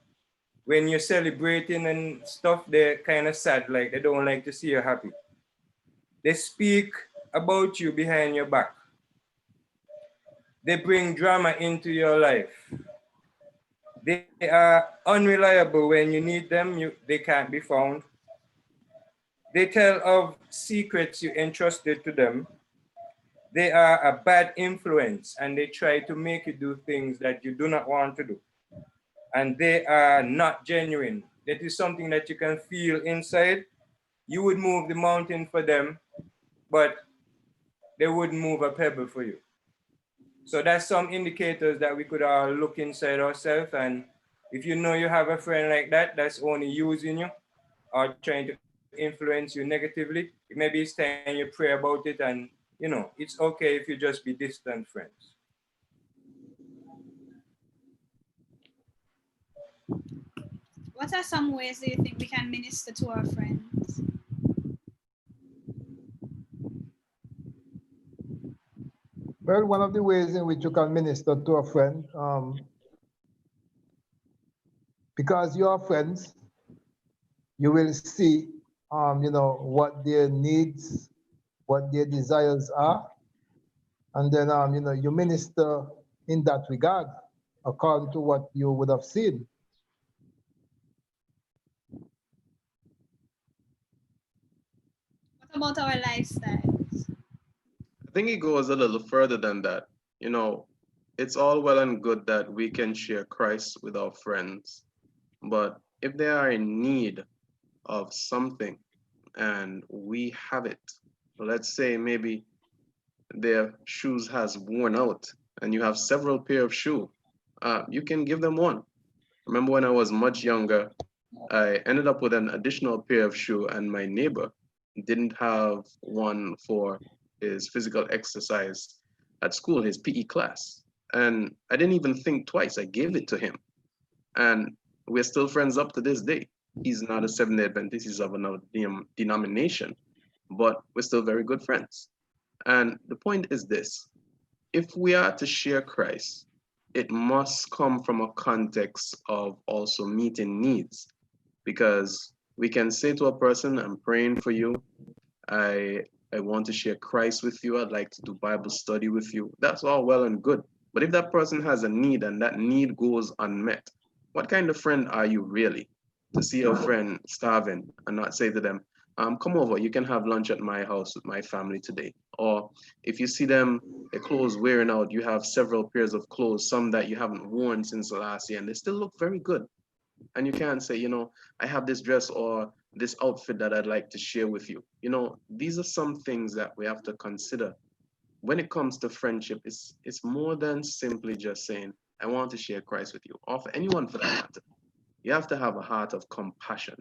when you're celebrating and stuff, they're kind of sad, like they don't like to see you happy. They speak about you behind your back. They bring drama into your life. They are unreliable when you need them, they can't be found. They tell of secrets you entrusted to them. They are a bad influence and they try to make you do things that you do not want to do. And they are not genuine. That is something that you can feel inside. You would move the mountain for them, but they wouldn't move a pebble for you. So that's some indicators that we could all look inside ourselves. And if you know you have a friend like that, that's only using you or trying to influence you negatively, maybe it's time you pray about it. And, it's okay if you just be distant friends. What are some ways do you think we can minister to our friends? Well, one of the ways in which you can minister to a friend, because you are friends, you will see, what their needs, what their desires are, and then, you minister in that regard, according to what you would have seen. What about our lifestyles? I think it goes a little further than that. You know, it's all well and good that we can share Christ with our friends, but if they are in need of something and we have it, let's say maybe their shoes has worn out and you have several pair of shoe, you can give them one. Remember when I was much younger, I ended up with an additional pair of shoe and my neighbor didn't have one for his physical exercise at school, his PE class. And I didn't even think twice. I gave it to him. And we're still friends up to this day. He's not a Seventh-day Adventist, he's of another denomination, but we're still very good friends. And the point is this: if we are to share Christ, it must come from a context of also meeting needs, because we can say to a person, I'm praying for you. I I want to share Christ with you. I'd like to do Bible study with you. That's all well and good. But if that person has a need and that need goes unmet, what kind of friend are you really? To see your friend starving and not say to them, come over, you can have lunch at my house with my family today. Or if you see them, their clothes wearing out, you have several pairs of clothes, some that you haven't worn since the last year, and they still look very good. And you can't say, I have this dress or this outfit that I'd like to share with you. These are some things that we have to consider when it comes to friendship, it's more than simply just saying, I want to share Christ with you, or for anyone for that matter. You have to have a heart of compassion.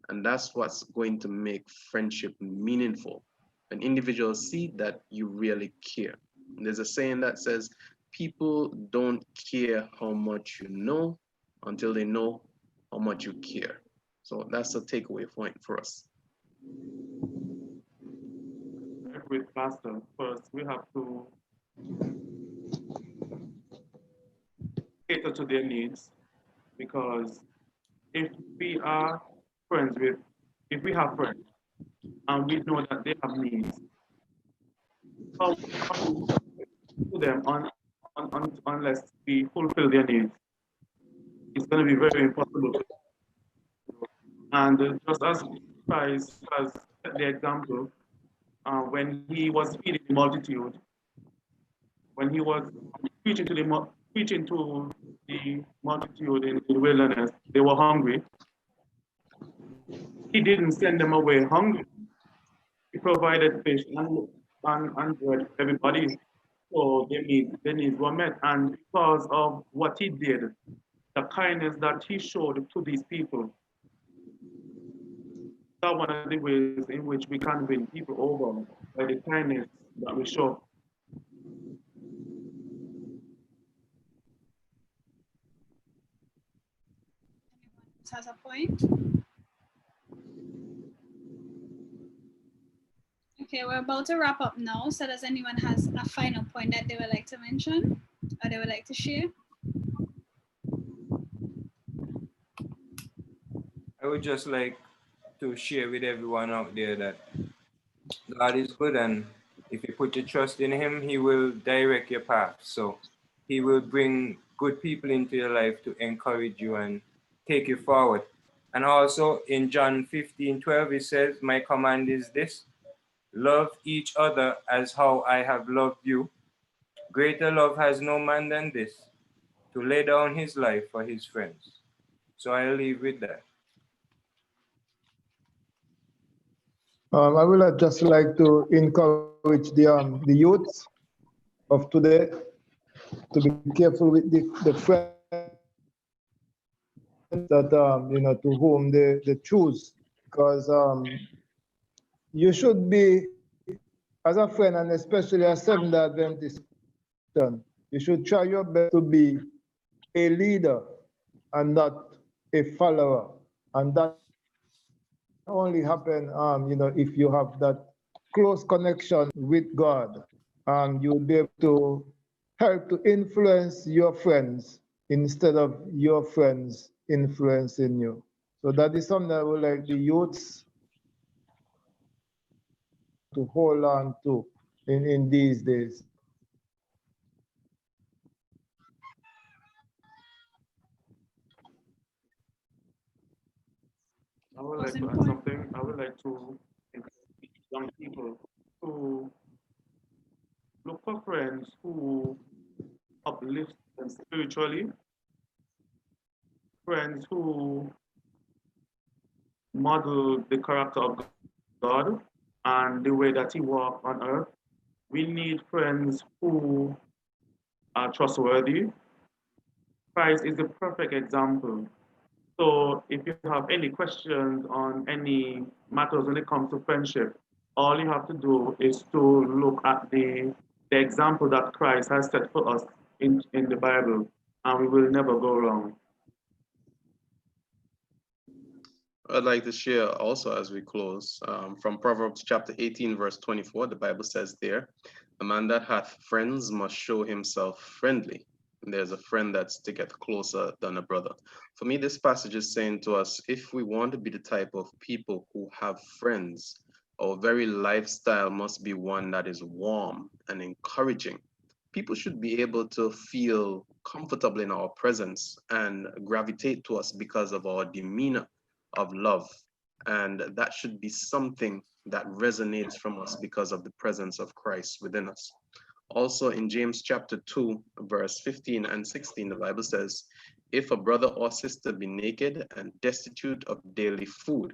And that's what's going to make friendship meaningful. When individuals see that you really care. And there's a saying that says, people don't care how much you know until they know how much you care. So that's a takeaway point for us. With Pastor, first we have to cater to their needs, because if we are friends with, if we have friends and we know that they have needs, how to them unless we fulfill their needs, it's going to be very impossible. And just as Christ has set the example when he was feeding the multitude, when he was preaching to the multitude in the wilderness, they were hungry. He didn't send them away hungry. He provided fish and bread for everybody, so their needs were met. And because of what he did, the kindness that he showed to these people, that's one of the ways in which we can win people over, by the kindness that we show. Has a point. Okay, we're about to wrap up now. So does anyone has a final point that they would like to mention or they would like to share? I would just like to share with everyone out there that God is good, and if you put your trust in him, he will direct your path. So he will bring good people into your life to encourage you and take you forward. And also in John 15:12, it says, my command is this: love each other as how I have loved you. Greater love has no man than this, to lay down his life for his friends. So I'll leave with that. I would just like to encourage the youths of today to be careful with the friends that to whom they choose, because you should be, as a friend and especially a Seventh-day Adventist Christian, you should try your best to be a leader and not a follower, and that only happen if you have that close connection with God, you'll be able to help to influence your friends instead of your friends influencing you. So that is something I would like the youths to hold on to in these days. I would like to add something. I would like to encourage young people to look for friends who uplift them spiritually, friends who model the character of God and the way that he walked on earth. We need friends who are trustworthy. Christ is the perfect example. So if you have any questions on any matters when it comes to friendship, all you have to do is to look at the example that Christ has set for us in the Bible, and we will never go wrong. I'd like to share also as we close from Proverbs chapter 18, verse 24. The Bible says there, a man that hath friends must show himself friendly. And there's a friend that sticketh closer than a brother. For me, this passage is saying to us, if we want to be the type of people who have friends, our very lifestyle must be one that is warm and encouraging. People should be able to feel comfortable in our presence and gravitate to us because of our demeanor of love. And that should be something that resonates from us because of the presence of Christ within us. Also in James chapter 2, verse 15 and 16, the Bible says, if a brother or sister be naked and destitute of daily food,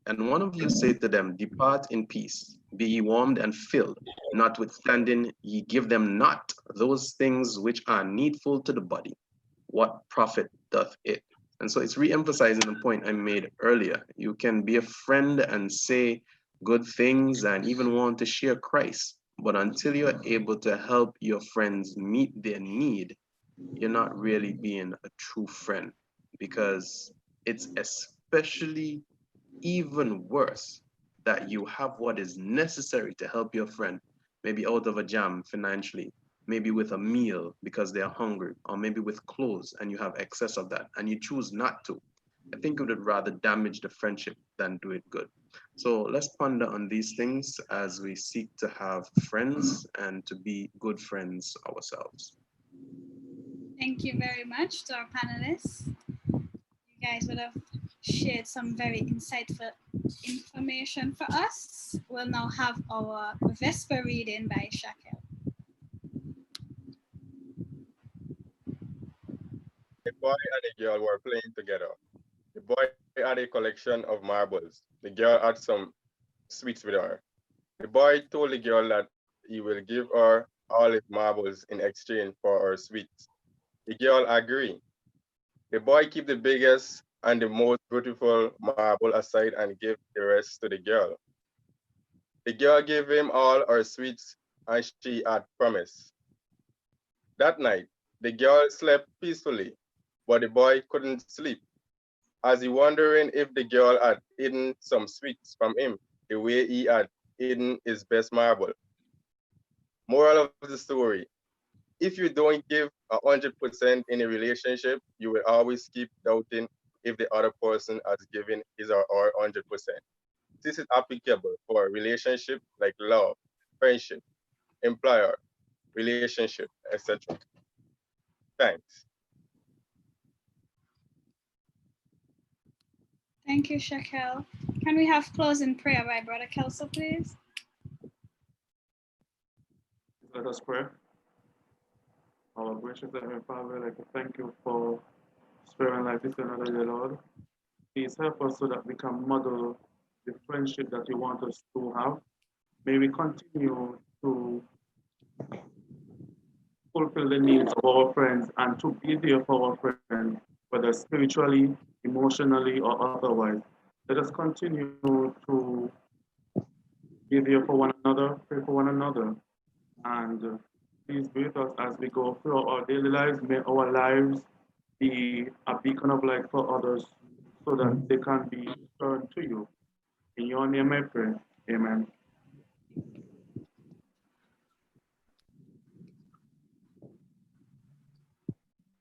and one of you say to them, Depart in peace, be ye warmed and filled, notwithstanding ye give them not those things which are needful to the body, what profit doth it? And so it's re-emphasizing the point I made earlier. You can be a friend and say good things and even want to share Christ, but until you're able to help your friends meet their need, you're not really being a true friend, because it's especially even worse that you have what is necessary to help your friend, maybe out of a jam financially, maybe with a meal because they're hungry, or maybe with clothes and you have excess of that and you choose not to. I think it would rather damage the friendship than do it good. So let's ponder on these things as we seek to have friends and to be good friends ourselves. Thank you very much to our panelists. You guys would have shared some very insightful information for us. We'll now have our Vesper reading by Shakel. The boy and the girl were playing together. The boy had a collection of marbles. The girl had some sweets with her. The boy told the girl that he will give her all his marbles in exchange for her sweets. The girl agreed. The boy kept the biggest and the most beautiful marble aside and gave the rest to the girl. The girl gave him all her sweets as she had promised. That night, the girl slept peacefully, but the boy couldn't sleep, as he wondering if the girl had hidden some sweets from him the way he had hidden his best marble. Moral of the story: if you don't give 100% in a relationship, you will always keep doubting if the other person has given his or her 100%. This is applicable for a relationship like love, friendship, employer, relationship, etc. Thanks. Thank you, Shakel. Can we have closing prayer by Brother Kelso, please? Let us pray. Our gracious Heavenly Father, I'd like to thank you for sparing life this another day, Lord. Please help us so that we can model the friendship that you want us to have. May we continue to fulfill the needs of our friends and to be there for our friends, whether spiritually, emotionally, or otherwise. Let us continue to be there for one another, pray for one another, and please be with us as we go through our daily lives. May our lives be a beacon of light for others so that they can be turned to you. In your name I pray. Amen.